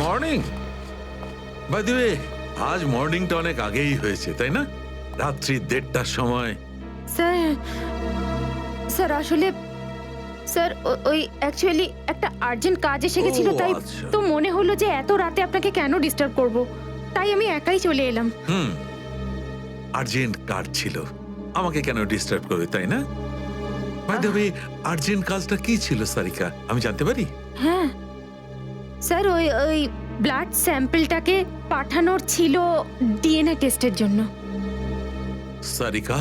Morning. By the way, আজ মর্নিংটা অনেক আগেই হয়েছে, তাই না? রাত্রি 1:30টার সময়। স্যার আসলে স্যার ওই অ্যাকচুয়ালি একটা আর্জেন্ট কাজ এসে গেছিল, তাই আচ্ছা। তো মনে হলো যে এত রাতে আপনাকে কেন ডিস্টার্ব করব, তাই আমি একাই চলে এলাম। আর্জেন্ট কাজ ছিল, আমাকে কেন ডিস্টার্ব করবে, তাই না? বাই দ্য ওয়ে, আর্জেন্ট কাজটা কি ছিল সারিকা, আমি জানতে পারি? হ্যাঁ স্যার, ওই ব্লাড স্যাম্পলটাকে পাঠানোর ছিল ডিএনএ টেস্টের জন্য। Sarika,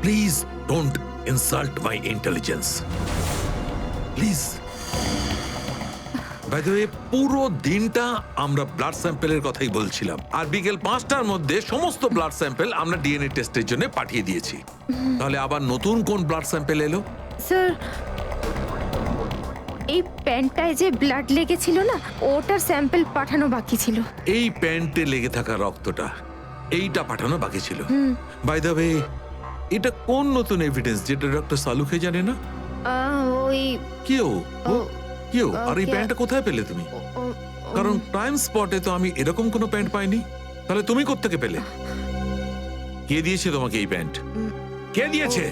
please don't insult my intelligence, please. By the way, পুরো দিনটা আমরা ব্লাড স্যাম্পেলের কথাই বলছিলাম, আর বিকেল 5টার মধ্যে সমস্ত ব্লাড স্যাম্পেল আমরা ডিএনএ টেস্টের জন্য পাঠিয়ে দিয়েছি। তাহলে আবার নতুন কোন ব্লাড স্যাম্পেল এলো? স্যার, এই প্যান্টটায় যে ব্লাড লেগেছিল না, ওটার স্যাম্পল পাঠানো বাকি ছিল। এই প্যান্টে লেগে থাকা রক্তটা, এইটা পাঠানো বাকি ছিল। বাই দ্য ওয়ে, এটা কোন নতুন এভিডেন্স যেটা ডক্টর সালুকে জানে না? ওই কেউ ও- কেউ আর এই কে- প্যান্টটা কোথায় পেলে তুমি? কারণ ক্রাইম স্পটে তো আমি এরকম কোনো প্যান্ট পাইনি। তাহলে তুমি কোত্থেকে পেলে? কে দিয়েছে তোমাকে এই প্যান্ট? কে দিয়েছে?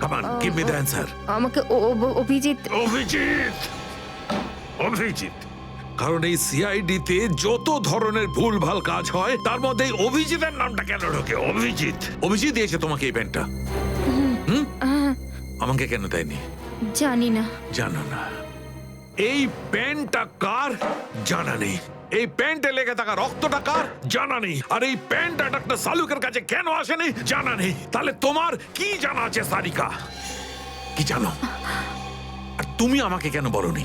Come on, give me the answer. আমাকে অভিজিৎ। অভিজিৎ, অভিজিৎ। কারণ এই সিআইডি তে যত ধরনের ভুলভাল কাজ হয় তার মধ্যে এই অভিজিতের নামটা কেন ঢোকে? অভিজিৎ, অভিজিৎ দিয়েছে তোমাকে এই প্যান্টটা? আমাকে কেন দেয়নি? জানি না। জানো না? এই প্যান্টটা কার জানা নেই, এই প্যান্টে লেগে থাকা রক্তটা কার জানা নেই, আর এই প্যান্টটা ডাক্তার সালুকের কাছে কেন আসেনি জানা নেই। তাহলে তোমার কি জানা আছে সারিকা? কি জানো? আর তুমি আমাকে কেন বলনি?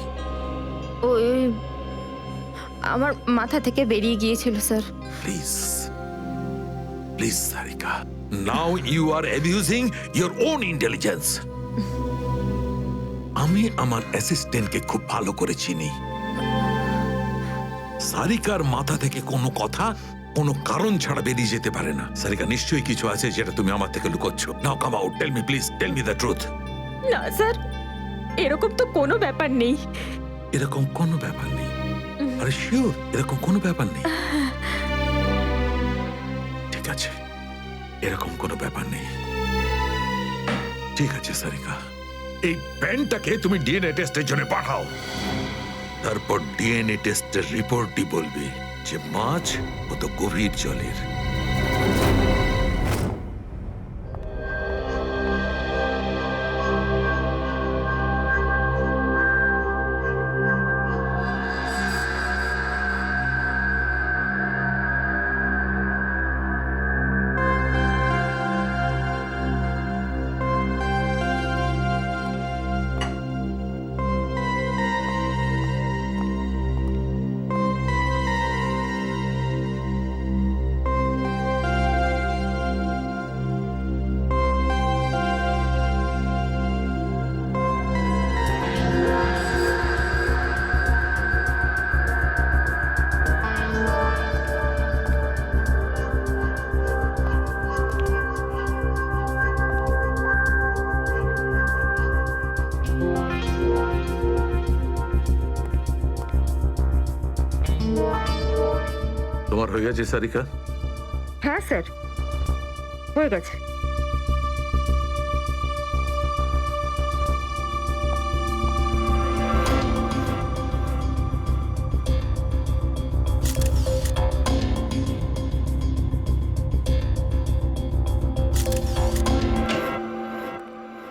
ওই আমার মাথা থেকে বেরিয়ে গিয়েছিল sir. Please, please Sarika, now you are abusing your own intelligence. আমি আমার অ্যাসিস্ট্যান্টকে খুব ভালো করে চিনি। সারিকার মাথা থেকে কোনো কথা কোনো কারণ ছাড়া বেরিয়ে যেতে পারে না। সারিকা, নিশ্চয়ই কিছু আছে যেটা তুমি আমার থেকে লুকোচ্ছ। Now come out, tell me please, tell me the truth. না স্যার, এরকম তো কোনো ব্যাপার নেই। এরকম কোনো ব্যাপার নেই? আরে শিওর, এরকম কোনো ব্যাপার নেই? ঠিক আছে, এরকম কোনো ব্যাপার নেই। ঠিক আছে সারিকা, এই প্যান্টটাকে তুমি ডিএনএ টেস্টের জন্য পাঠাও। তারপর ডিএনএ টেস্টের রিপোর্টই বলবে যে মাছ কত গভীর জলের। তোমার হয়ে গেছে সারিকা? হ্যাঁ স্যার, হয়ে গেছে।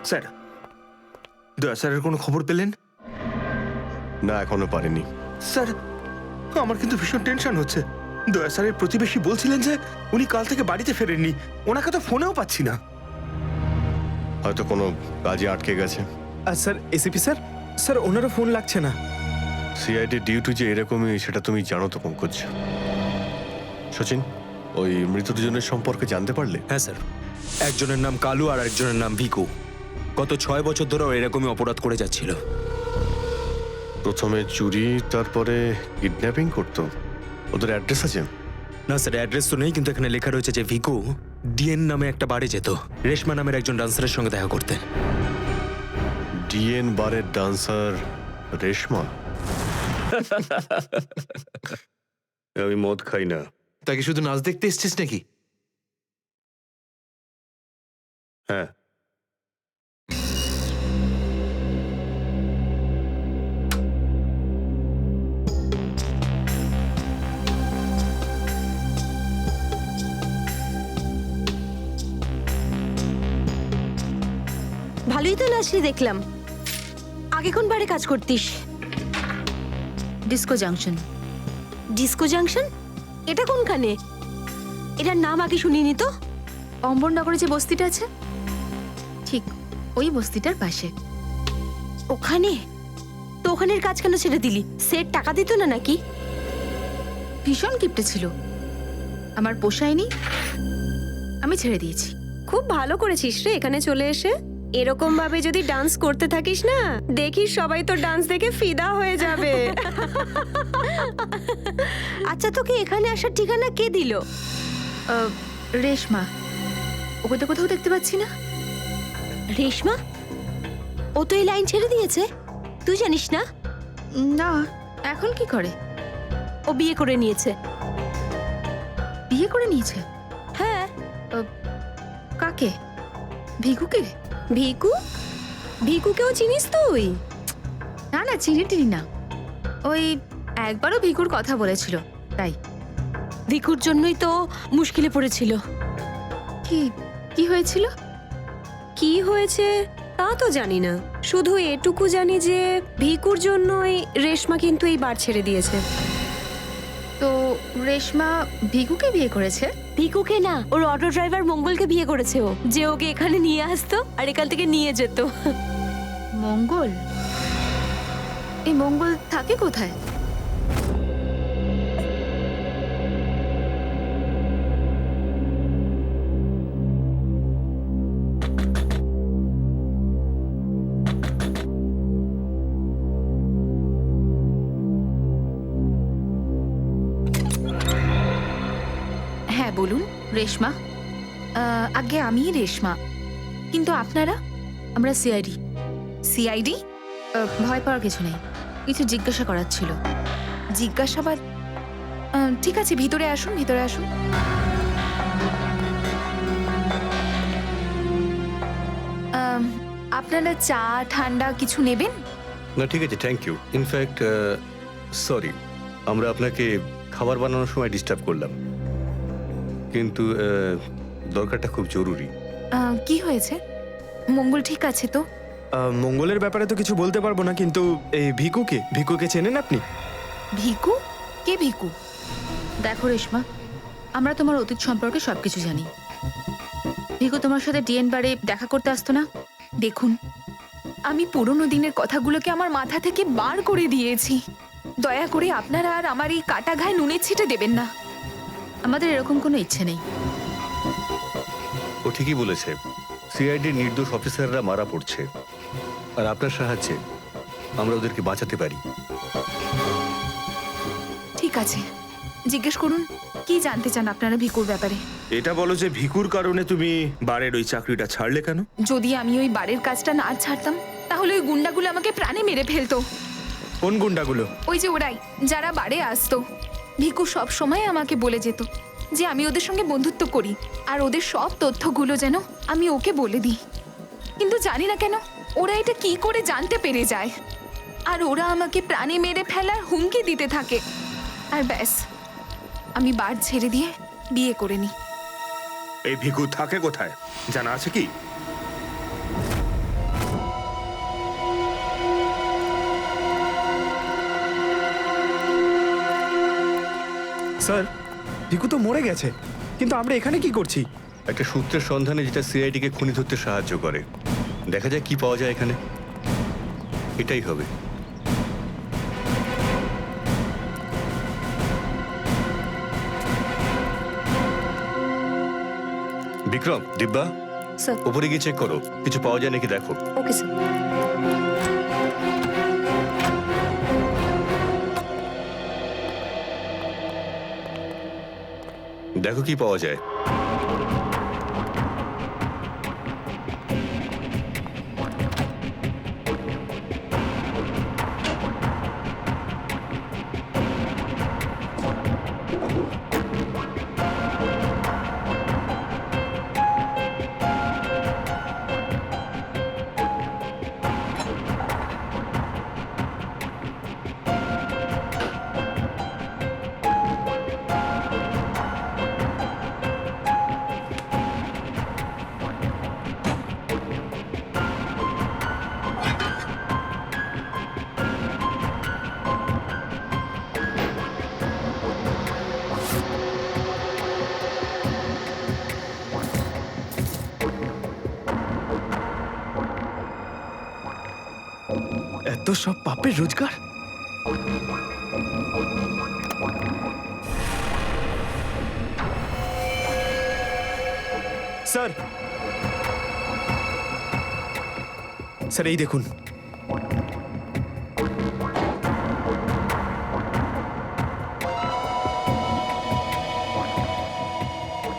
স্যার, দয়া স্যারের কোনো খবর পেলেন? না, এখনো পারিনি। স্যার, আমার কিন্তু ভীষণ টেনশন হচ্ছে। দয়া স্যারের প্রতিবেশী বলছিলেন যে উনি কাল থেকে বাড়িতে ফেরেননি, ওনাকে তো ফোনেও পাচ্ছি না। হয়তো কোনো কাজে আটকে গেছে। আর স্যার, এসিপি স্যার, স্যার ওনারও ফোন লাগছে না। সিআইডি ডিউটি যে এরকমই সেটা তুমি জানো তো পঙ্কজ। সচিন, ওই মৃত দুজনের সম্পর্কে জানতে পারলে? হ্যাঁ স্যার, একজনের নাম কালু আর একজনের নাম ভিকু। গত 6 বছর ধরে এরকমই অপরাধ করে যাচ্ছিল। প্রথমে চুরি, তারপরে কিডন্যাপিং করতো। ওদের অ্যাড্রেস আছে? না স্যার, অ্যাড্রেস তো নেই, কিন্তু এখানে লেখা রয়েছে যে ভিকু ডিএন নামে একটা বারে যেত রেশমা নামের একজন ডান্সারের সঙ্গে দেখা করতে। ডিএন বারের ডান্সার রেশমা? আমি মদ খাই না। তাকে শুধু নাচ দেখতে এসছিস নাকি? হ্যাঁ, ভালোই তো নাচলি দেখলাম। আগে কোন বারে কাজ করতিস? Disco junction. Disco junction? এটা কোনখানে? এটার নাম আগে শুনিনি তো। অম্বরনগরে যে বস্তিটা আছে, ঠিক ওই বস্তিটার পাশে। ওখানে? তো ওখানের কাজ কেন ছেড়ে দিলি? সেট টাকা দিত না নাকি? ভীষণ কিপটে ছিল, আমার পোষায়নি, আমি ছেড়ে দিয়েছি। খুব ভালো করেছিস রে এখানে চলে এসে। এরকম ভাবে যদি ডান্স করতে থাকিস না, দেখিস সবাই তো ডান্স দেখে ফিদা হয়ে যাবে। আচ্ছা, তোকে এখানে আসার ঠিকানা কে দিল? রেশমা, ওকে তো কোথাও দেখতে পাচ্ছি না। রেশমা? ও তো এই লাইন ছেড়ে দিয়েছে, তুই জানিস না? না, এখন কি করে? ও বিয়ে করে নিয়েছে। বিয়ে করে নিয়েছে? হ্যাঁ। কাকে? ভিকুকে? ভিকু? ভিকুকেও চিনিস তুই? না না, চিনি টিনি না। ওই একবারও ভিকুর কথা বলেছিল, তাই। ভিকুর জন্যই তো মুশকিলে পড়েছিল। কি কি হয়েছিল? কি হয়েছে তা তো জানি না, শুধু এটুকু জানি যে ভিকুর জন্যই রেশমা কিন্তু এই বার ছেড়ে দিয়েছে। তো রেশমা ভিকুকে বিয়ে করেছে? ভিকুকে না, ওর অটো ড্রাইভার মঙ্গলকে বিয়ে করেছে ও, যে ওকে এখানে নিয়ে আসতো আর এখান থেকে নিয়ে যেত। মঙ্গল? এই মঙ্গল থাকে কোথায়? হ্যাঁ বলুন। রেশমা? আগে আমি রেশমা, কিন্তু আপনারা? আমরা সিআইডি। সিআইডি? ভয় পাওয়ার কিছু নেই, কিছু জিজ্ঞাসা করার ছিল। জিজ্ঞাসাবাদ? ঠিক আছে, ভিতরে আসুন, ভিতরে আসুন। আপনারা চা ঠান্ডা কিছু নেবেন? না ঠিক আছে, থ্যাংক ইউ। ইনফ্যাক্ট সরি, আমরা আপনাকে খাবার বানানোর সময় ডিস্টার্ব করলাম, কিন্তু দরকারটা খুব জরুরি। কি হয়েছে? মঙ্গল ঠিক আছে তো? মঙ্গলের ব্যাপারে তো কিছু বলতে পারবো না, কিন্তু এই ভিকুকে চেনেন আপনি? ভিকু? কে ভিকু? দেখো রেশমা, আমরা তোমার অতীত সম্পর্কে সবকিছু জানি। ভিকু তোমার সাথে ডিএন বারে দেখা করতে আসতো না? দেখুন, আমি পুরনো দিনের কথাগুলোকে আমার মাথা থেকে বার করে দিয়েছি। দয়া করে আপনারা আর আমার এই কাটা ঘায়ে নুনের ছিটে দেবেন না। আমাদের এরকম কোনো ইচ্ছে নেই। ও ঠিকই বলেছে, সিআইডির নির্দোষ অফিসাররা মারা পড়ছে, আর আপনার সাহায্যে আমরা ওদেরকে বাঁচাতে পারি। ঠিক আছে, জিজ্ঞেস করুন, কি জানতে চান আপনারা ভিকুর ব্যাপারে? এটা বলো যে ভিকুর কারণে তুমি বারের ওই চাকরিটা ছাড়লে কেন? যদি আমি ওই বাড়ির কাজটা না ছাড়তাম, তাহলে ওই গুন্ডাগুলো আমাকে প্রাণে মেরে ফেলতো। কোন গুন্ডাগুলো? ওই যে ওরাই, যারা বাড়ে আসতো। ভিকু সব সময় আমাকে বলে যেত যে আমি ওদের সঙ্গে বন্ধুত্ব করি, আর ওদের সব তথ্যগুলো যেন আমি ওকে বলে দিই। কিন্তু জানি না কেন ওরা এটা কি করে জানতে পেরে যায়, আর ওরা আমাকে প্রাণে মেরে ফেলার হুমকি দিতে থাকে। আর ব্যাস, আমি বার ছেড়ে দিয়ে বিয়ে করে নিই। এই ভিকু থাকে কোথায় জানা আছে কি? স্যার, ভিকু তো মরে গেছে, কিন্তু আমরা এখানে কি করছি? একটা সূত্রের সন্ধানে যেটা সিআইডিকে খুনি ধরতে সাহায্য করে। দেখা যায় কি পাওয়া যায় এখানে, এটাই হবে। বিক্রম, দিব্যা, স্যার। উপরে গিয়ে চেক করো, কিছু পাওয়া যায় নাকি দেখো। Okay sir. দেখো কি পাওয়া যায়। এত সব পাপের রোজগার। স্যার, স্যার এই দেখুন।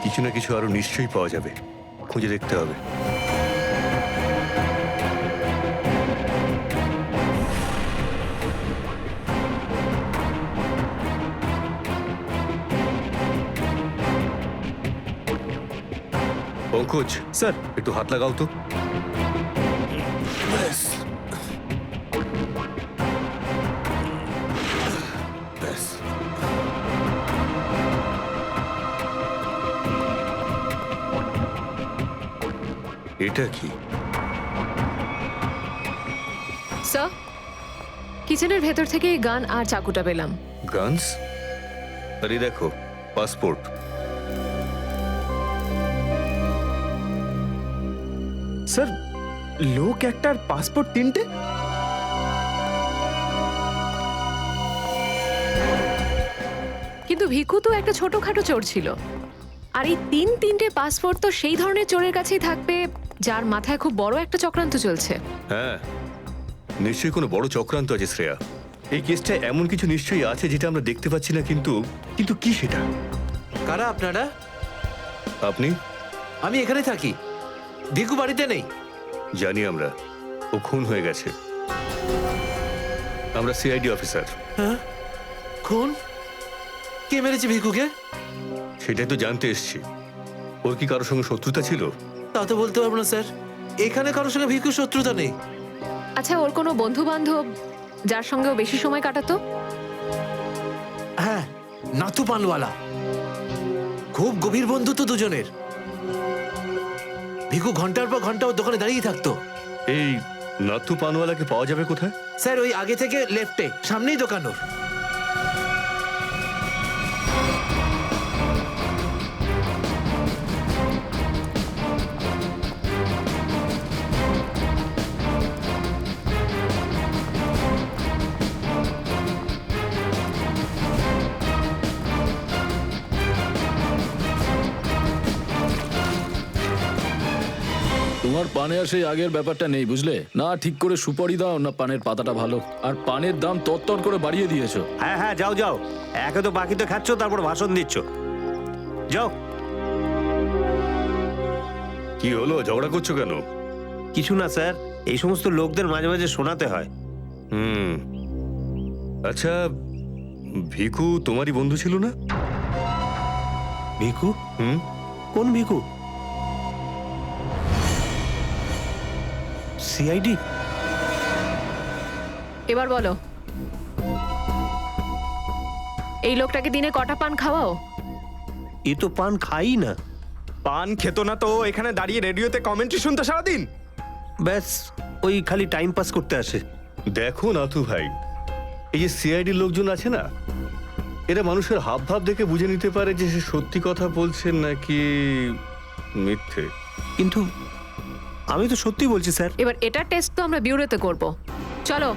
কিছু না কিছু আরো নিশ্চয়ই পাওয়া যাবে, খুঁজে দেখতে হবে। পঙ্কজ, স্যার, একটু হাত লাগাও তো। এটা কি? স্যার, কিচেনের ভেতর থেকে এই গান আর চাকুটা পেলাম। গানস? আরে দেখো, পাসপোর্ট। স্যার, লোক একটার পাসপোর্ট তিনটে? কিন্তু ভিকু তো একটা ছোটখাটো চোর ছিল, আর এই তিনটে পাসপোর্ট তো সেই ধরনের চোরের কাছেই থাকবে যার মাথায় খুব বড় একটা চক্রান্ত চলছে। হ্যাঁ, নিশ্চয়ই কোনো বড় চক্রান্ত আছে শ্রেয়া। এই কেসটা এমন কিছু নিশ্চয়ই আছে যেটা আমরা দেখতে পাচ্ছি না, কিন্তু কিন্তু কি সেটা? কারা আপনারা? আপনি? আমি এখানে থাকি, ভিকু বাড়িতে নেই। জানি আমরা, ও খুন হয়ে গেছে। আমরা সিআইডি অফিসার। হ্যাঁ, খুন? কে মেরেছে ভিকুকে? সেটাই তো জানতে এসেছি। ওর কি কারোর সঙ্গে শত্রুতা ছিল? তা তো বলতে পারবো না স্যার, এখানে কারোর সঙ্গে ভিকুর শত্রুতা নেই। আচ্ছা, ওর কোনো বন্ধু বান্ধব যার সঙ্গে ও বেশি সময় কাটাতো? হ্যাঁ, নাথু পানওয়ালা। খুব গভীর বন্ধুত্ব দুজনের। ভিকু ঘন্টার পর ঘন্টা ওর দোকানে দাঁড়িয়ে থাকতো। এই নাথু পানওয়ালাকে পাওয়া যাবে কোথায়? স্যার, ওই আগে থেকে লেফটে, সামনেই দোকান ওর। তোমার পানে আর সেই আগের ব্যাপারটা নেই, বুঝলে না? ঠিক করে সুপারি দাও না পানের পাতাটা ভালো, আর পানের দাম তত্তর করে বাড়িয়ে দিয়েছো। হ্যাঁ হ্যাঁ, যাও যাও, একে তো বাকিতে খাচ্ছ, তারপর ভাষণ দিচ্ছ। যাও। কি হলো, ঝগড়া করছো কেন? কিছু না স্যার, এই সমস্ত লোকদের মাঝে মাঝে শোনাতে হয়। হুম, আচ্ছা, ভিকু তোমারই বন্ধু ছিল না? ভিকু? হুম, কোন ভিকু? সিআইডি? এবার বলো, এই লোকটাকে দিনে কটা পান খাওয়াও? এ তো পান খাই না। পান খেত না তো এখানে দাঁড়িয়ে রেডিওতে কমেন্ট্রি শুনতে সারাদিন? ব্যাস, ওই খালি টাইম পাস করতে আসে। দেখো নাথু ভাই, এই যে সিআইডি লোকজন আছে না, এরা মানুষের হাব ভাব দেখে বুঝে নিতে পারে যে সে সত্যি কথা বলছেন নাকি মিথ্যে। কিন্তু আমি তো সত্যি বলছি স্যার। এবার এটার টেস্ট তো আমরা বিউরোতে করব। চলো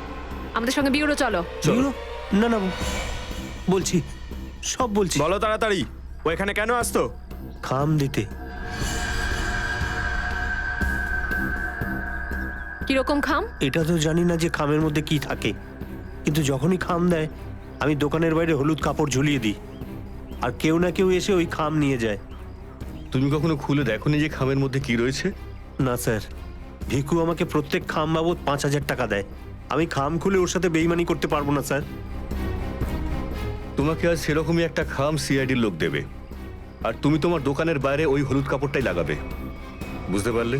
আমাদের সঙ্গে বিউরো চলো। চলো। না না, বলছি, সব বলছি। বলো তাড়াতাড়ি, ও এখানে কেন আসতো? খাম দিতে। কিরকম খাম? এটা তো জানি না যে খামের মধ্যে কি থাকে, কিন্তু যখনই খাম দেয় আমি দোকানের বাইরে হলুদ কাপড় ঝুলিয়ে দিই, আর কেউ না কেউ এসে ওই খাম নিয়ে যায়। তুমি কখনো খুলে দেখোনি যে খামের মধ্যে কি রয়েছে? না স্যার, ভিকু আমাকে প্রত্যেক খাম বাবদ 5,000 টাকা দেয়। আমি খাম খুলে ওর সাথে বেইমানি করতে পারবো না স্যার। তোমাকে আজ সেরকমই একটা খাম সিআইডির লোক দেবে, আর তুমি তোমার দোকানের বাইরে ওই হলুদ কাপড়টাই লাগাবে। বুঝতে পারলে?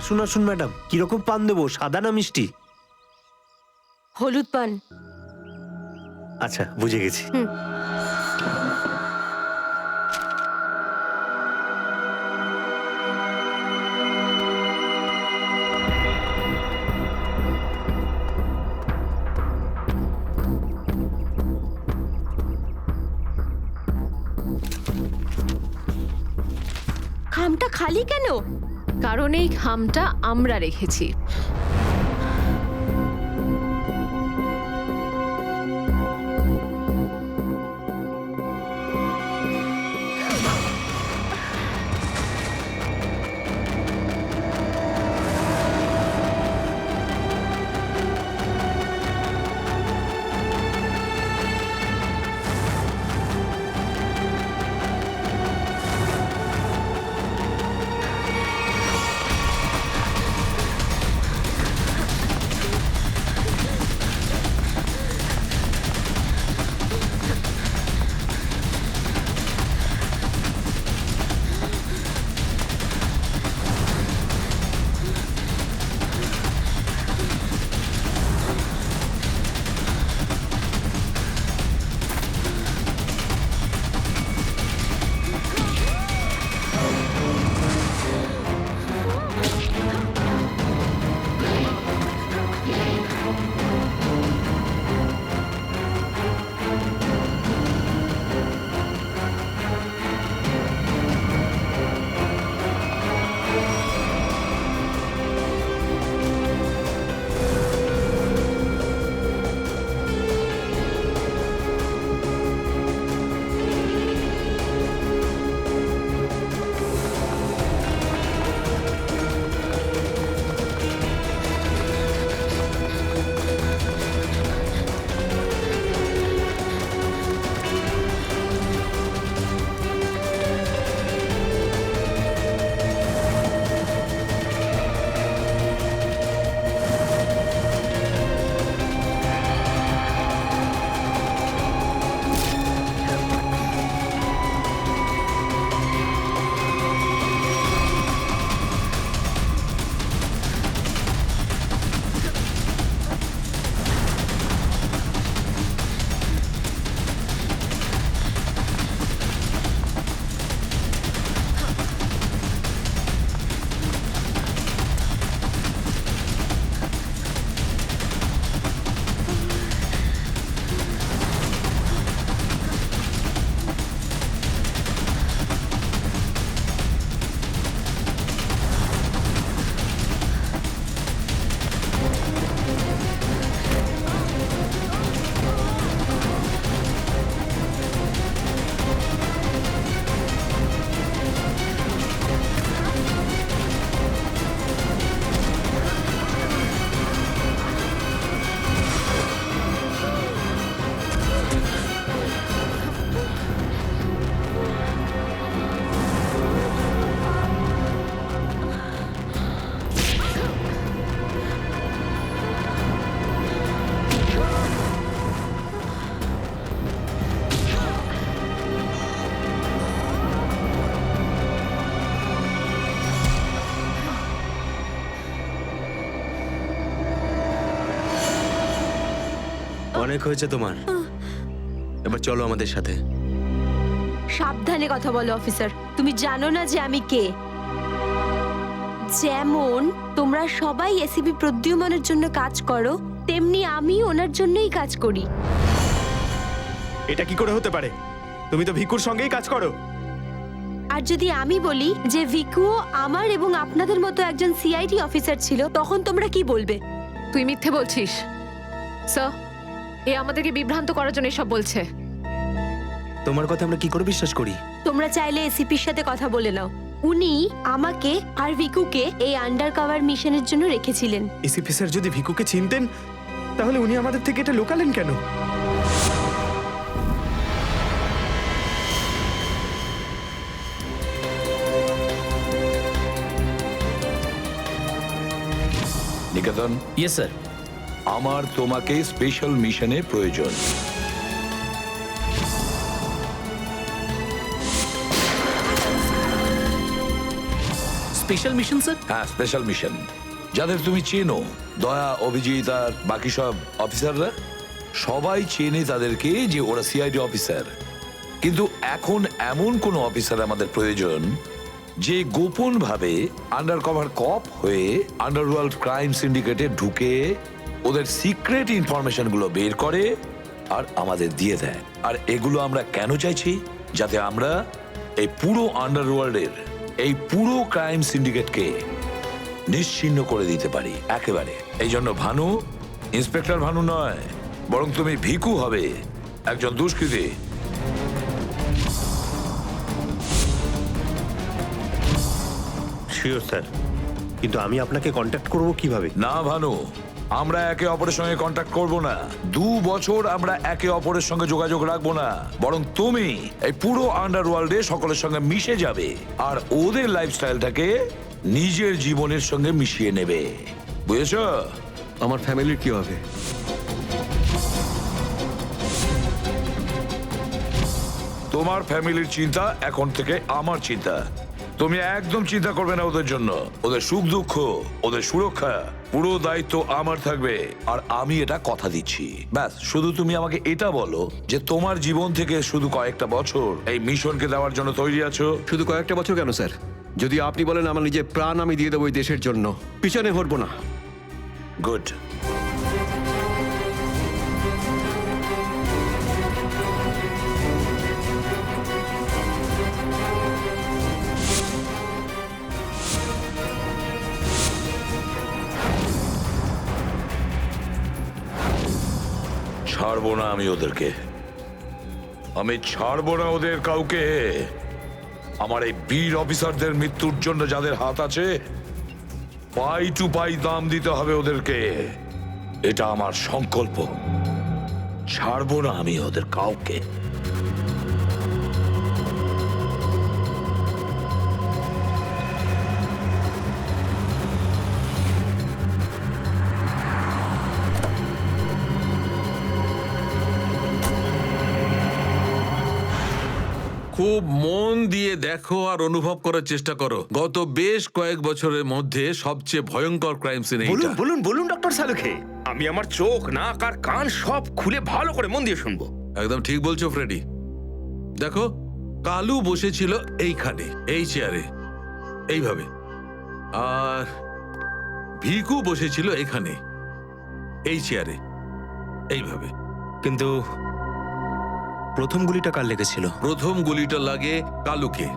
আসুন আসুন ম্যাডাম, কিরকম পান দেবো, সাদা না মিষ্টি? হলুদ পান। আচ্ছা, বুঝে গেছি। খামটা খালি কেন? কারণ এই খামটা আমরা রেখেছি। অনেক হয়েছে তোমার, এবার চলো আমাদের সাথে। সাবধানে কথা বলো অফিসার, তুমি জানো না যে আমি কে। যেমন তোমরা সবাই এসিপি প্রদ্যুম্নের জন্য কাজ করো, তেমনি আমি ওনার জন্যই কাজ করি। এটা কি করে হতে পারে? তুমি তো ভিকুর সঙ্গেই কাজ করো। আর যদি আমি বলি যে ভিকুও আমার এবং আপনাদের মতো একজন সিআইডি অফিসার ছিল, তখন তোমরা কি বলবে? তুই মিথ্যে বলছিস স্যার। এ আমাদেরকে বিভ্রান্ত করার জন্য এসব বলছে। তোমার কথা আমরা কি করে বিশ্বাস করি? তোমরা চাইলে এসিপির সাথে কথা বলে নাও। উনি আমাকে আর ভিকুকে এই আন্ডার কভার মিশনের জন্য রেখেছিলেন। এসিপি স্যার যদি ভিকুকে চিনতেন, তাহলে উনি আমাদের থেকে এটা লুকালেন কেন? নিকেতন, ইয়েস স্যার। আমার তোমাকে স্পেশাল মিশনে প্রয়োজন। Special mission sir? হ্যাঁ, স্পেশাল মিশন। যাদের তুমি চেনো, দয়া, অভিজিৎ আর বাকি সব অফিসাররা, সবাই চেনে তাদেরকে যে ওরা সিআইডি অফিসার। কিন্তু এখন এমন কোন অফিসার আমাদের প্রয়োজন যে গোপন ভাবে আন্ডার কভার কপ হয়ে আন্ডারওয়ার্ল্ড ক্রাইম সিন্ডিকেটে ঢুকে ওদের সিক্রেট ইনফরমেশন গুলো বের করে আর আমাদের দিয়ে দেয়। আর এগুলো আমরা কেন চাইছি? যাতে আমরা এই পুরো আন্ডারওয়ার্ল্ডের এই পুরো ক্রাইম সিন্ডিকেটকে নিশ্চিহ্ন করে দিতে পারি একেবারে। এই জন্য ভানু ইন্সপেক্টর ভানু নয়, বরং তুমি ভিকু হবে, একজন দুষ্কৃতী। শিওর স্যার, কিন্তু আমি আপনাকে কন্ট্যাক্ট করব কিভাবে? না ভানু, আমরা একে অপরের সঙ্গে কন্ট্যাক্ট করব না। 2 বছর আমরা একে অপরের সঙ্গে যোগাযোগ রাখবো না, বরং তুমি এই পুরো আন্ডারওয়ার্ল্ডে সকলের সঙ্গে মিশে যাবে আর ওদের লাইফস্টাইলটাকে নিজের জীবনের সঙ্গে মিশিয়ে নেবে। বুঝেছ? আমার ফ্যামিলির কি হবে? তোমার ফ্যামিলির চিন্তা এখন থেকে আমার চিন্তা। তুমি একদম চিন্তা করবে না ওদের জন্য। ওদের সুখ দুঃখ, ওদের সুরক্ষা, পুরো দায়িত্ব আমার থাকবে। আর আমি এটা কথা দিচ্ছি। ব্যাস, শুধু তুমি আমাকে এটা বলো যে তোমার জীবন থেকে শুধু কয়েকটা বছর এই মিশনকে দেওয়ার জন্য তৈরি আছো। শুধু কয়েকটা বছর কেন স্যার? যদি আপনি বলেন আমার নিজের প্রাণ আমি দিয়ে দেবো এই দেশের জন্য, পিছনে হটবো না। গুড। ছাড়বো না আমি ওদেরকে, আমি ছাড়বো না ওদের কাউকে। আমার এই বীর অফিসারদের মৃত্যুর জন্য যাদের হাত আছে, পাই টু পাই দাম দিতে হবে ওদেরকে। এটা আমার সংকল্প। ছাড়বো না আমি ওদের কাউকে। খুব মন দিয়ে দেখো আর অনুভব করার চেষ্টা করো। গত বেশ কয়েক বছরের মধ্যে সবচেয়ে ভয়ঙ্কর ক্রাইম সিন বলুন এইটা। বলুন বলুন ডক্টর সালুখে, আমি আমার চোখ, নাক আর কান সব খুলে ভালো করে মন দিয়ে শুনবো। একদম ঠিক বলছো ফ্রেডি। দেখো, কালু বসেছিল এইখানে, এই চেয়ারে, এইভাবে, আর ভিকু বসেছিল এখানে, এই চেয়ারে, এইভাবে। কিন্তু প্রথম গুলিটা কার লেগেছিল? প্রথম গুলিটা লাগে কালুকে।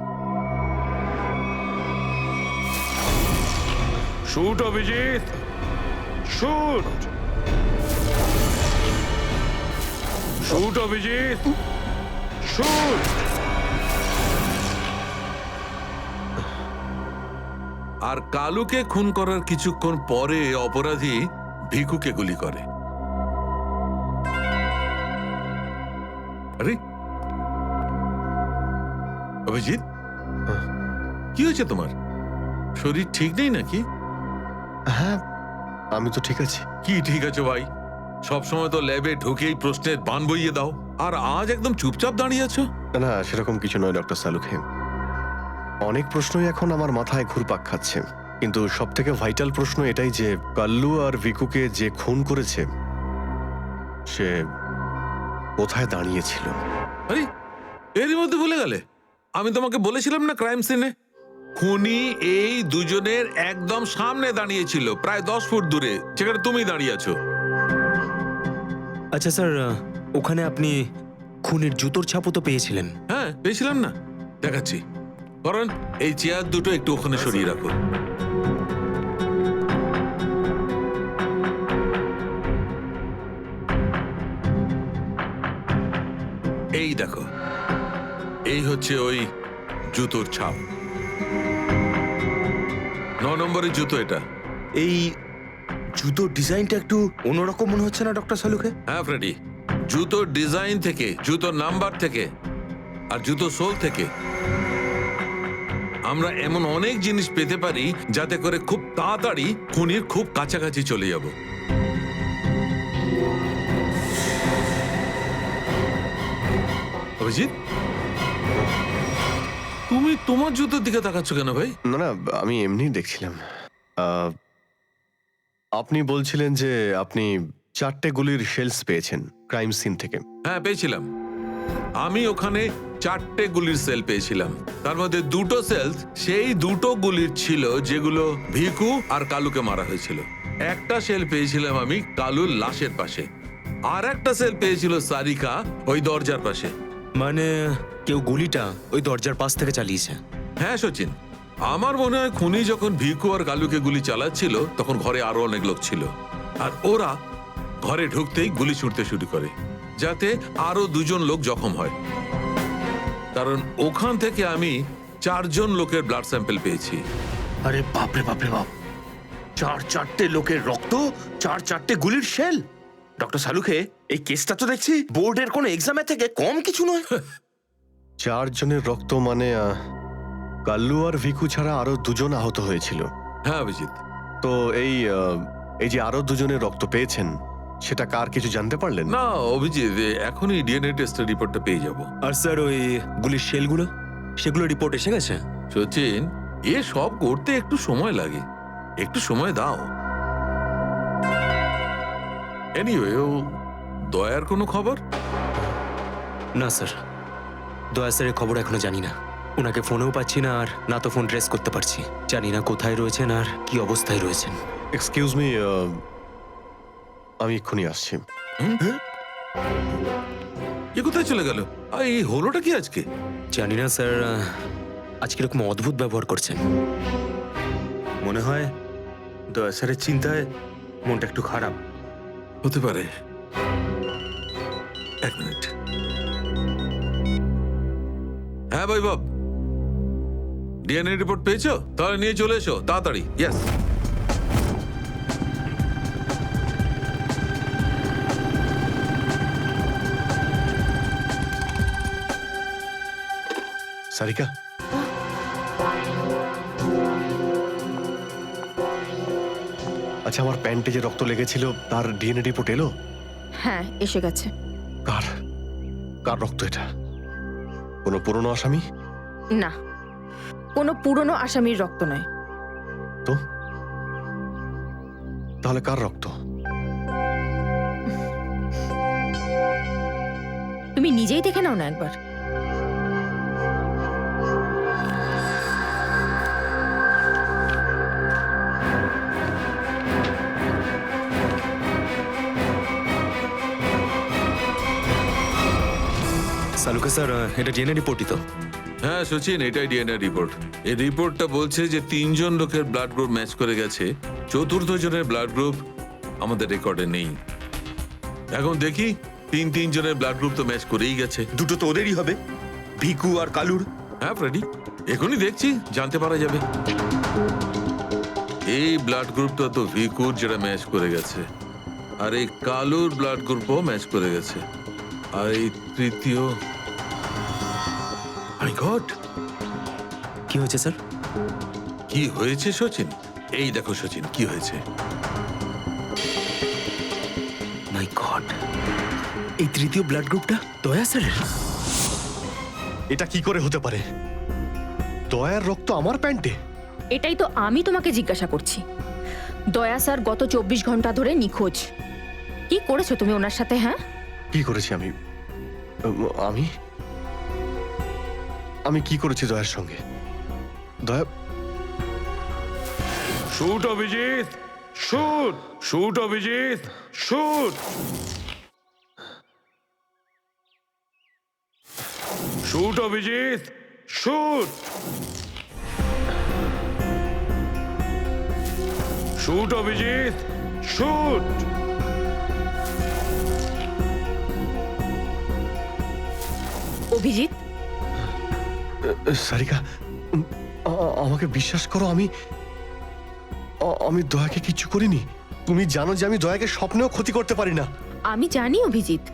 Shoot Abhijit, shoot. Shoot Abhijit, shoot. আর কালুকে খুন করার কিছুক্ষণ পরে অপরাধী ভিকুকে গুলি করে। আরে অভিজিৎ, কি হয়েছে তোমার? শরীর ঠিক নেই নাকি? হ্যাঁ, আমি তো ঠিক আছি। কি ঠিক আছে ভাই? সবসময় তো ল্যাবে ঢুকেই প্রশ্নের বান বইয়ে দাও, আর আজ একদম চুপচাপ দাঁড়িয়ে আছো। না, সেরকম কিছু নয় ডক্টর সালুখে। অনেক প্রশ্নই এখন আমার মাথায় ঘুরপাক খাচ্ছে, কিন্তু সব থেকে ভাইটাল প্রশ্ন এটাই যে কাল্লু আর ভিকুকে যে খুন করেছে সে কোথায় দাঁড়িয়েছিল। আরে এরই মধ্যে ভুলে গেলে? আমি তোমাকে বলেছিলাম না, ক্রাইম সিনে খুনি এই দুজনের একদম সামনে দাঁড়িয়েছিল, প্রায় 10 ফুট দূরে, যেখানে তুমি দাঁড়িয়ে আছো। আচ্ছা স্যার, ওখানে আপনি খুনের জুতোর ছাপও তো পেয়েছিলেন। হ্যাঁ, পেয়েছিলাম না, দেখাচ্ছি। কারণ এই চেয়ার দুটো একটু ওখানে সরিয়ে রাখো। এই দেখো, এই হচ্ছে ওই জুতোর ছাপ। 9 নম্বরের জুতো এটা। এই জুতোর ডিজাইনটা একটু অন্যরকম মনে হচ্ছে না ডক্টর সালুখে? হ্যাঁ ফ্রেডি, জুতোর ডিজাইন থেকে, জুতোর নাম্বার থেকে, আর জুতো সোল থেকে আমরা এমন অনেক জিনিস পেতে পারি যাতে করে খুব তাড়াতাড়ি খুনির খুব কাছাকাছি চলে যাব। অভিজিৎ, তুমি তুমি তোমার জুতোর দিকে তাকাচ্ছ কেন ভাই? না না, আমি এমনি দেখছিলাম। আপনি বলছিলেন যে আপনি 4টে গুলির শেলস পেয়েছেন ক্রাইম সিন থেকে। হ্যাঁ পেয়েছিলাম। আমি ওখানে 4টে গুলির সেল পেয়েছিলাম। তার মধ্যে 2টো সেলস সেই 2টো গুলির ছিল যেগুলো ভিকু আর কালুকে মারা হয়েছিল। একটা সেল পেয়েছিলাম আমি কালুর লাশের পাশে, আর একটা সেল পেয়েছিল সারিকা ওই দরজার পাশে। মানে কেউ গুলিটা ওই দরজার পাশ থেকে চালিয়েছে? হ্যাঁ সচিন, আমার মনে হয় খুনি যখন ভিকু আর কালুকে গুলি চালাচ্ছিল তখন ঘরে আরো অনেক লোক ছিল, আর ওরা ঘরে ঢুকতেই গুলি ছুটতে শুরু করে যাতে আরো 2জন লোক জখম হয়। কারণ ওখান থেকে আমি 4জন লোকের ব্লাড স্যাম্পল পেয়েছি। আরে বাপরে বাপরে বাপ, 4টে লোকের রক্ত, 4টে গুলির শেল। ডক্টর সালুখে, এই কেসটা তো দেখছি বোর্ডের কোনো এক্সামের থেকে কম কিছু নয়। 4 জনের রক্ত মানে কাল্লু আর ভিকু ছাড়া আরো 2জন আহত হয়েছিল। হ্যাঁ অভিজিৎ। তো এই যে আরো 2জনের রক্ত পেয়েছেন সেটা কার কিছু জানতে পারলেন? না অভিজিৎ, এখনই ডিএনএ টেস্টের রিপোর্টটা পেয়ে যাব। আর স্যার ওই গুলির শেলগুলো, সেগুলো রিপোর্ট এসে গেছে? সচিন, এ সব করতে একটু সময় লাগে, একটু সময় দাও। এনিওয়ে, ও দয়ার কোনো খবর? না স্যার, দয়া স্যারের খবর এখনো জানি না। ওনাকে ফোনেও পাচ্ছি না, আর না তো ফোন ট্রেস করতে পারছি। জানি না কোথায় রয়েছেন আর কি অবস্থায় রয়েছেন। এক্সকিউজ মি, আমি এক্ষুনি আসছি। এ কোথায় চলে গেল? আর এই হলোটা কি আজকে? জানি না স্যার, আজকে এরকম অদ্ভুত ব্যবহার করছেন। মনে হয় দয়া স্যারের চিন্তায় মনটা একটু খারাপ। হতে পারে। এক মিনিট। হ্যাঁ ভাই বাব, ডিএনএ রিপোর্ট পেয়েছো? তাহলে নিয়ে চলে এসো তাড়াতাড়ি। ইয়েস। সারিকা, আচ্ছা আমার প্যান্টে যে রক্ত লেগেছিল তার ডিএনএ রিপোর্ট এলো? হ্যাঁ এসে গেছে। কার কার রক্ত এটা? কোনো পুরনো আসামি? না, কোনো পুরনো আসামির রক্ত নয়। তো তাহলে কার রক্ত? তুমি নিজেই দেখে নাও না একবার। সালুকে স্যার, এটা ডিএনএ রিপোর্টই তো? হ্যাঁ সচিন, এটাই ডিএনএ রিপোর্ট। এই রিপোর্টটা বলছে যে 3জন লোকের ব্লাড গ্রুপ ম্যাচ করে গেছে, 4র্থ জনের ব্লাড গ্রুপ আমাদের রেকর্ডে নেই। এখন দেখি 3 জনের ব্লাড গ্রুপ তো ম্যাচ করেই গেছে। 2টো তো ওদেরই হবে, ভিকু আর কালুর। হ্যাঁ ফ্রেডি, এখনই দেখছি, জানতে পারা যাবে। এই ব্লাড গ্রুপটা তো ভিকুর, যেটা ম্যাচ করে গেছে, আর এই কালুর ব্লাড গ্রুপও ম্যাচ করে গেছে, আর এই তৃতীয়। মাই গড, কি হয়েছে স্যার? কি হয়েছে সচিন? এই দেখো সচিন, কি হয়েছে। মাই গড, এই তৃতীয় ব্লাড গ্রুপটা দয়া স্যারের? এটা কি করে হতে পারে? দয়ার রক্ত আমার প্যান্টে? এটাই তো আমি তোমাকে জিজ্ঞাসা করছি। দয়া স্যার গত 24 ঘন্টা ধরে নিখোঁজ। কি করেছো তুমি ওনার সাথে? হ্যাঁ, কি করেছি আমি? আমি আমি কি করেছি দয়ার সঙ্গে? দয়া, shoot Abhijit, shoot, shoot Abhijit, shoot, shoot Abhijit, shoot, shoot Abhijit, shoot. Abhijit, Sarika, আমাকে বিশ্বাস করো, আমি দয়াকে কিচ্ছু করিনি। তুমি জানো যে আমি দয়াকে স্বপ্নেও ক্ষতি করতে পারি না। আমি জানি অভিজিৎ,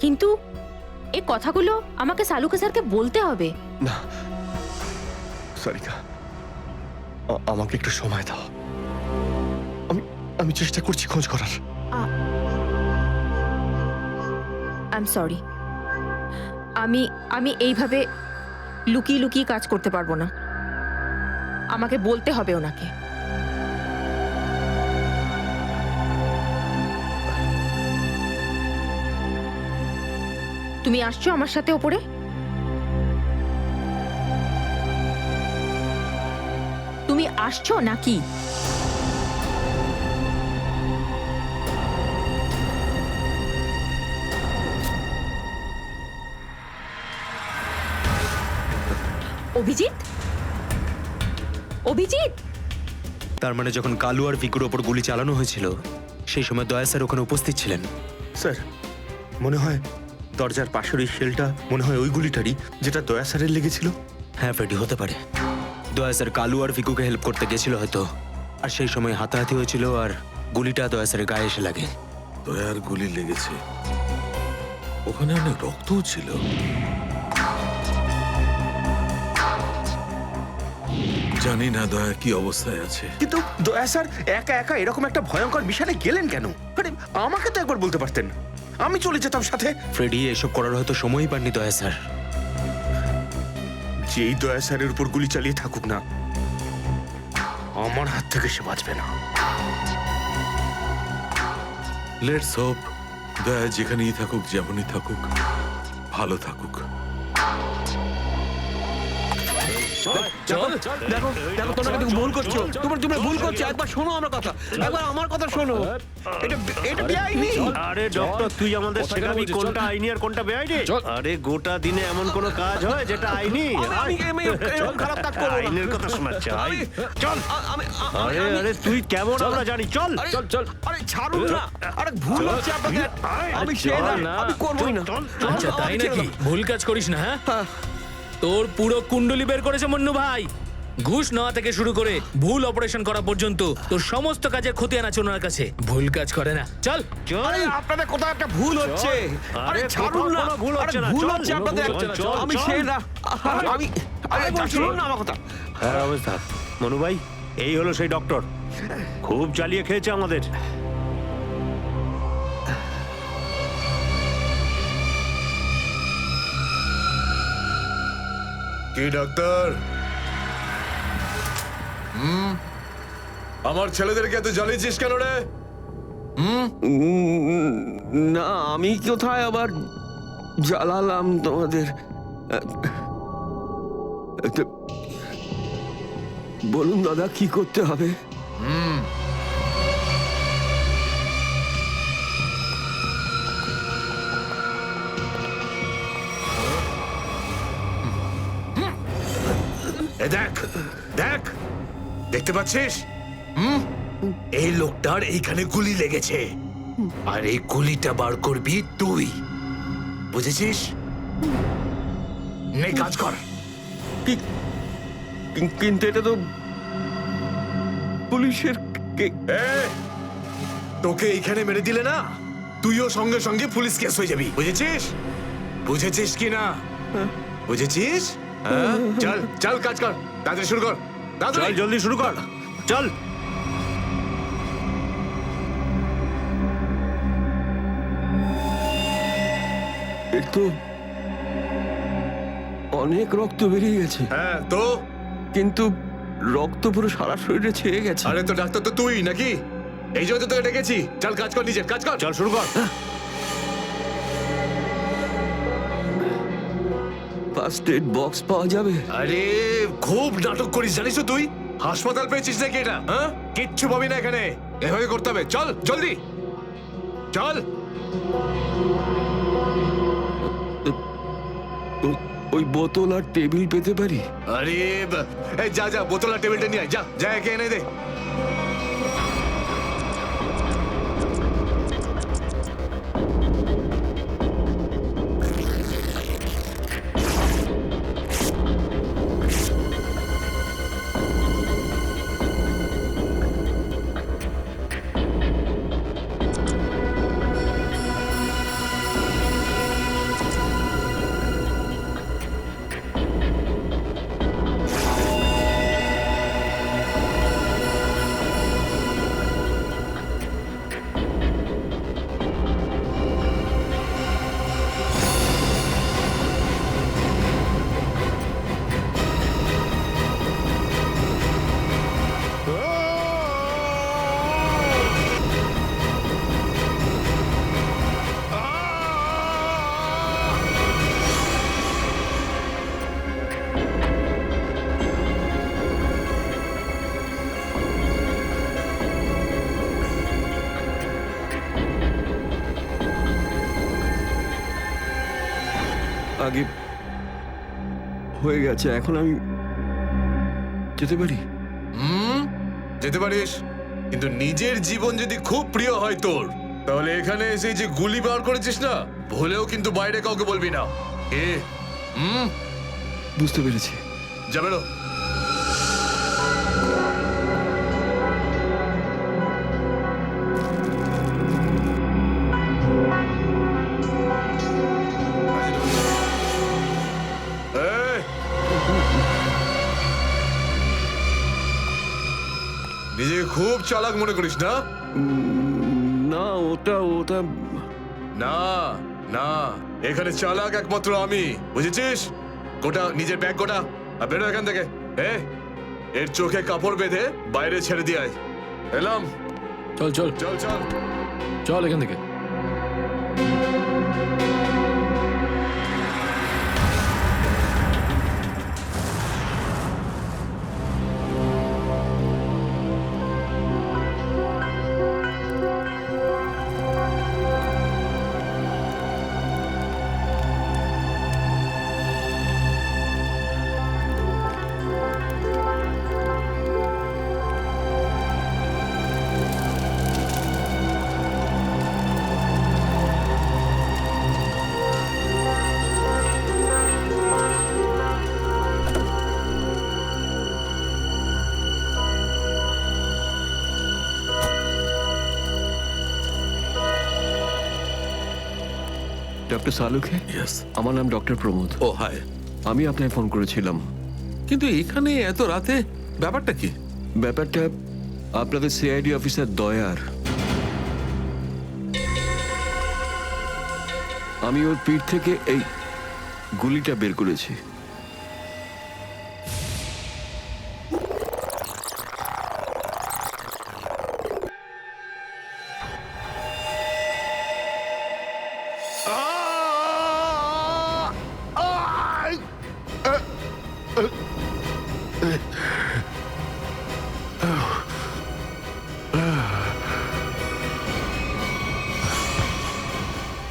কিন্তু এই কথাগুলো আমাকে সালুকে স্যারকে বলতে হবে। না সারিকা, আমাকে একটু সময় দাও। আমি চেষ্টা করছি খোঁজ করার। I am sorry. আমি এইভাবে লুকিয়ে লুকিয়ে কাজ করতে পারবো না, আমাকে বলতে হবে ওনাকে। তুমি আসছো আমার সাথে ওপরে? তুমি আসছো নাকি? অভিজিৎ, অভিজিৎ, তার মানে যখন কালু আর ভিকুর ওপর গুলি চালানো হয়েছিল সেই সময় দয়া স্যার ওখানে উপস্থিত ছিলেন। স্যার মনে হয় দরজার পাশের ওই শেলটা মনে হয় ওই গুলিটারই যেটা দয়া স্যারের লেগেছিল। হ্যাঁ ফ্রেডি, হতে পারে। দয়া স্যার কালু আর ভিকুকে হেল্প করতে গেছিল হয়তো, আর সেই সময় হাতাহাতি হয়েছিল আর গুলিটা দয়া স্যারের গায়ে এসে লাগে। দয়ার গুলি লেগেছে, ওখানে অনেক রক্তও ছিল। জানি না দয়া কি অবস্থায় আছে। কিন্তু দয়া স্যার একা একা এরকম একটা ভয়ঙ্কর মিশনে গেলেন কেন? আরে আমাকে তো একবার বলতে পারতেন, আমি চলে যেতাম সাথে। ফ্রেডি, এসব করার হয়তো সময়ই পাননি দয়া স্যার। যেই দয়া স্যারের উপর গুলি চালিয়ে থাকুক না, আমার হাত থেকে সে বাঁচবে না। লেটস হোপ দয়া যেখানেই থাকুক, যেমনই থাকুক, ভালো থাকুক। দেখো দেখো, তোমরা কিন্তু ভুল করছো, তোমরা ভুল করছো। একবার শোনো আমার কথা, একবার আমার কথা শোনো। এটা বেআইনি। আরে ডক্টর, তুই আমাদের শেখাবি কোনটা আইনি আর কোনটা বেআইনি? আরে গোটা দিনে এমন কোন কাজ হয় যেটা আইনি? এরকম খারাপ কাজ করো না। আইনের কথা শোনাচ্ছে। চল। আরে আরে তুই কেমন আমরা জানি। চল চল চল। আরে ছাড়ুন না। আরে ভুল হচ্ছে আপনাদের। আমি সেই না, আমি করবই না। আচ্ছা তাই নাকি? ভুল কাজ করিস না। হ্যাঁ, তোর পুরো কুণ্ডলি বের করেছে মন্নু ভাই। ঘুষ নেওয়া থেকে শুরু করে ভুল অপারেশন করা পর্যন্ত তোর সমস্ত কাজের খতিয়ান আছে ওনার কাছে। ভুল কাজ করে না। চল। আরে আপনাদের কোথাও একটা ভুল হচ্ছে। আরে ছাড়ুন না। ভুল হচ্ছে না। ভুল হচ্ছে আপনাদের। আমি সেই না। আমি আরে শুনুন না আমার কথা। হ্যাঁ অবস্থা মনু ভাই, এই হলো সেই ডক্টর, খুব চালিয়ে খেয়েছে আমাদের। কি ডাক্তার? আমার ছেলেদেরকে এত জ্বালিয়েছিস কেন রে? না আমি কোথায় আবার জ্বালালাম তোমাদের? বলুন দাদা, কি করতে হবে? দেখ দেখ, দেখতে পাচ্ছিস? এই লোকটার এইখানে গুলি লেগেছে, আর এই গুলিটা বার করবি তুই, বুঝেছিস? নে কাজ কর। কিন্তু এটা তো পুলিশের। তোকে এইখানে মেরে দিলে না, তুইও সঙ্গে সঙ্গে পুলিশ কেস হয়ে যাবি, বুঝেছিস? বুঝেছিস কি না? বুঝেছিস? চল চল কাজ কর, তাড়াতাড়ি শুরু কর। চল জলদি শুরু কর, চল। এর তো অনেক রক্ত বেরিয়ে গেছে। হ্যাঁ তো? কিন্তু রক্ত পুরো সারা শরীরে ছেয়ে গেছে। আরে তো ডাক্তার তো তুই নাকি? এই জন্য তো তোকে ডেকেছি। চল কাজ কর, নিজের কাজ কর। চল শুরু কর। ফার্স্ট এড বক্স পাওয়া যাবে? আরে খুব নাটক করিস জানিস তো তুই? হাসপাতাল পেয়েছিস নাকি এটা? হ্যাঁ, কিচ্ছু পাবি না এখানে, এভাবে করতে হবে। চল জলদি চল। ওই বোতল আর টেবিল পেতে পারি? আরে এই যা যা, বোতল আর টেবিলটা নিয়ে আয়, যা যা, একে এনে দে। আগে হয়ে গেছে, এখন আমি যেতে পারি? যেতে পারিস, কিন্তু নিজের জীবন যদি খুব প্রিয় হয় তোর, তাহলে এখানে এসে যে গুলি বার করেছিস না, ভুলেও কিন্তু বাইরে কাউকে বলবি না। বুঝতে পেরেছি। যা বেরো। এই, নিজেকে খুব চালাক মনে করিস না? না, ওটা না না, এখানে চালাক একমাত্র আমি, বুঝেছিস? গোটা নিজের ব্যাগ গোটা, আর বেরো এখান থেকে। এর চোখে কাপড় বেঁধে বাইরে ছেড়ে দিয়ে আয়। এলাম। চল চল চল চল চল এখান থেকে। ডক্টর সালুখে? আমার নাম ডক্টর প্রমোদ। ও হাই। আমি আপনাকে ফোন করেছিলাম। কিন্তু এখানে এত রাতে ব্যাপারটা কি? ব্যাপারটা আপনাদের সিআইডি অফিসার দয়ার। আমি ওর পিঠ থেকে এই গুলিটা বের করেছি।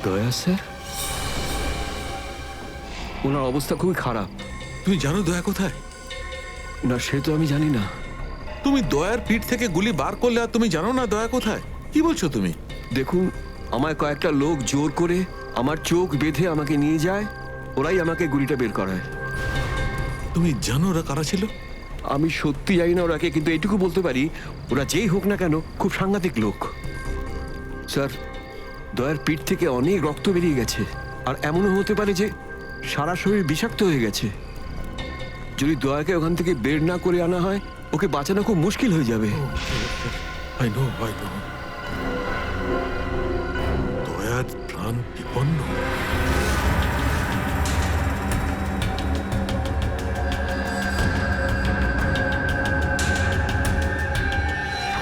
দয়া স্যার, ওনার অবস্থা খুবই খারাপ। তুমি জানো দয়া কোথায়? না, সে তো আমি জানি না। তুমি দয়ার পিঠ থেকে গুলি বার করলে আর তুমি জানো না দয়া কোথায়? কি বলছো তুমি? দেখুন, আমায় কয়েকটা লোক জোর করে আমার চোখ বেঁধে আমাকে নিয়ে যায়, ওরাই আমাকে গুলিটা বের করায়। তুমি জানো ওরা কারা ছিল? আমি সত্যি জানি না ওরাকে, কিন্তু এইটুকু বলতে পারি ওরা যেই হোক না কেন খুব সাংঘাতিক লোক। স্যার, দয়ার পিঠ থেকে অনেক রক্ত বেরিয়ে গেছে, আর এমনও হতে পারে যে সারা শরীর বিষাক্ত হয়ে গেছে। যদি দয়াকে ওখান থেকে বের না করে আনা হয়, ওকে বাঁচানো খুব মুশকিল হয়ে যাবে। I know. দয়ার প্রাণ বিপন্ন।